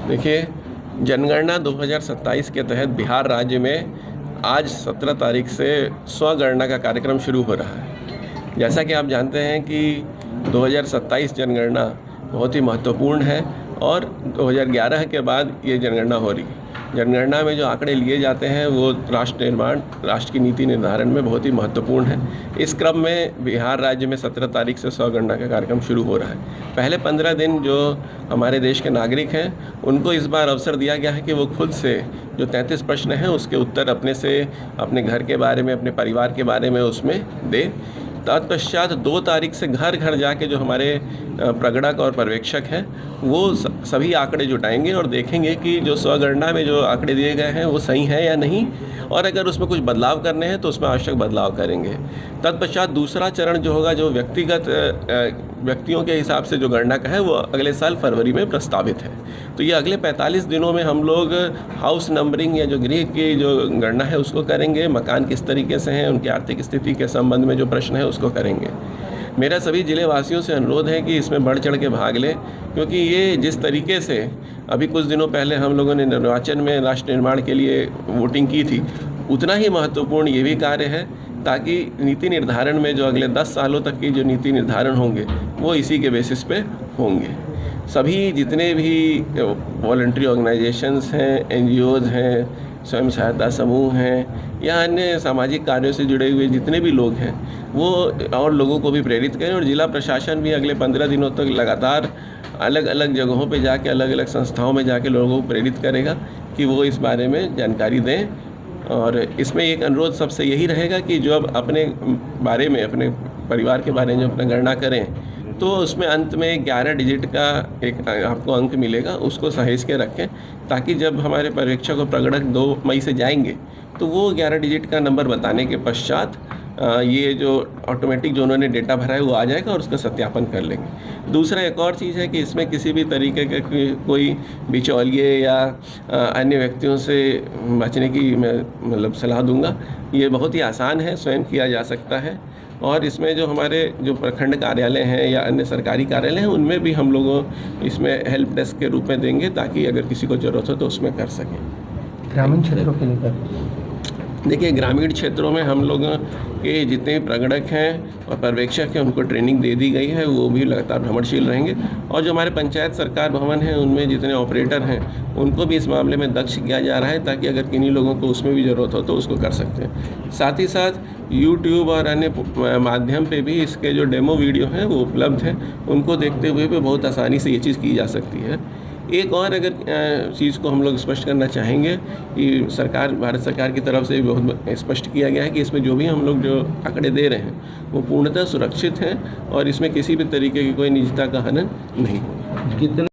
देखिए, जनगणना 2027 के तहत बिहार राज्य में आज 17 तारीख से स्वगणना का कार्यक्रम शुरू हो रहा है। जैसा कि आप जानते हैं कि 2027 जनगणना बहुत ही महत्वपूर्ण है और 2011 के बाद ये जनगणना हो रही है। जनगणना में जो आंकड़े लिए जाते हैं वो राष्ट्र निर्माण, राष्ट्र की नीति निर्धारण में बहुत ही महत्वपूर्ण है। इस क्रम में बिहार राज्य में 17 तारीख से स्वगणना का कार्यक्रम शुरू हो रहा है। पहले 15 दिन जो हमारे देश के नागरिक हैं उनको इस बार अवसर दिया गया है कि वो खुद से जो 33 प्रश्न हैं उसके उत्तर अपने घर के बारे में, अपने परिवार के बारे में उसमें दें। तत्पश्चात 2 तारीख से घर घर जाके जो हमारे प्रगणक और पर्यवेक्षक हैं वो सभी आंकड़े जुटाएंगे और देखेंगे कि जो स्वगणना में जो आंकड़े दिए गए हैं वो सही है या नहीं, और अगर उसमें कुछ बदलाव करने हैं तो उसमें आवश्यक बदलाव करेंगे। तत्पश्चात दूसरा चरण जो होगा, जो व्यक्तिगत व्यक्तियों के हिसाब से जो गणना का है, वो अगले साल फरवरी में प्रस्तावित है। तो ये अगले 45 दिनों में हम लोग हाउस नंबरिंग या जो गृह की जो गणना है उसको करेंगे। मकान किस तरीके से हैं, उनकी आर्थिक स्थिति के संबंध में जो प्रश्न है उसको करेंगे। मेरा सभी ज़िले वासियों से अनुरोध है कि इसमें बढ़ चढ़ के भाग लें, क्योंकि ये जिस तरीके से अभी कुछ दिनों पहले हम लोगों ने निर्वाचन में राष्ट्र निर्माण के लिए वोटिंग की थी, उतना ही महत्वपूर्ण ये भी कार्य है, ताकि नीति निर्धारण में जो अगले 10 सालों तक की जो नीति निर्धारण होंगे वो इसी के बेसिस पे होंगे। सभी जितने भी वॉलंटरी ऑर्गेनाइजेशंस हैं, NGOs हैं, स्वयं सहायता समूह हैं या अन्य सामाजिक कार्यों से जुड़े हुए जितने भी लोग हैं, वो और लोगों को भी प्रेरित करें। और जिला प्रशासन भी अगले 15 दिनों तक लगातार अलग अलग जगहों पे जाके, अलग अलग संस्थाओं में जाके लोगों को प्रेरित करेगा कि वो इस बारे में जानकारी दें। और इसमें एक अनुरोध सबसे यही रहेगा कि जो अब अपने बारे में, अपने परिवार के बारे में जो अपना गणना करें, तो उसमें अंत में 11 डिजिट का एक आपको अंक मिलेगा, उसको सहेज के रखें, ताकि जब हमारे पर्यवेक्षक और प्रगणक 2 मई से जाएंगे तो वो 11 डिजिट का नंबर बताने के पश्चात ये जो ऑटोमेटिक जो उन्होंने डेटा भरा है वो आ जाएगा और उसका सत्यापन कर लेंगे। दूसरा एक और चीज़ है कि इसमें किसी भी तरीके के कोई बिचौलिए या अन्य व्यक्तियों से बचने की मैं मतलब सलाह दूंगा। ये बहुत ही आसान है, स्वयं किया जा सकता है। और इसमें जो हमारे जो प्रखंड कार्यालय हैं या अन्य सरकारी कार्यालय हैं, उनमें भी हम लोगों इसमें हेल्प डेस्क के रूप में देंगे, ताकि अगर किसी को ज़रूरत हो तो उसमें कर सकें। ग्रामीण क्षेत्रों के लिए देखिए, ग्रामीण क्षेत्रों में हम लोगों के जितने प्रगणक हैं और पर्यवेक्षक हैं उनको ट्रेनिंग दे दी गई है, वो भी लगातार भ्रमणशील रहेंगे। और जो हमारे पंचायत सरकार भवन हैं उनमें जितने ऑपरेटर हैं उनको भी इस मामले में दक्ष किया जा रहा है, ताकि अगर किन्हीं लोगों को उसमें भी ज़रूरत हो तो उसको कर सकते हैं। साथ ही साथ यूट्यूब और अन्य माध्यम पे भी इसके जो डेमो वीडियो हैं वो उपलब्ध हैं, उनको देखते हुए भी बहुत आसानी से ये चीज़ की जा सकती है। एक और अगर चीज़ को हम लोग स्पष्ट करना चाहेंगे कि भारत सरकार की तरफ से बहुत स्पष्ट किया गया है कि इसमें जो भी हम लोग जो आंकड़े दे रहे हैं वो पूर्णतः सुरक्षित हैं और इसमें किसी भी तरीके की कोई निजता का हनन नहीं होगा।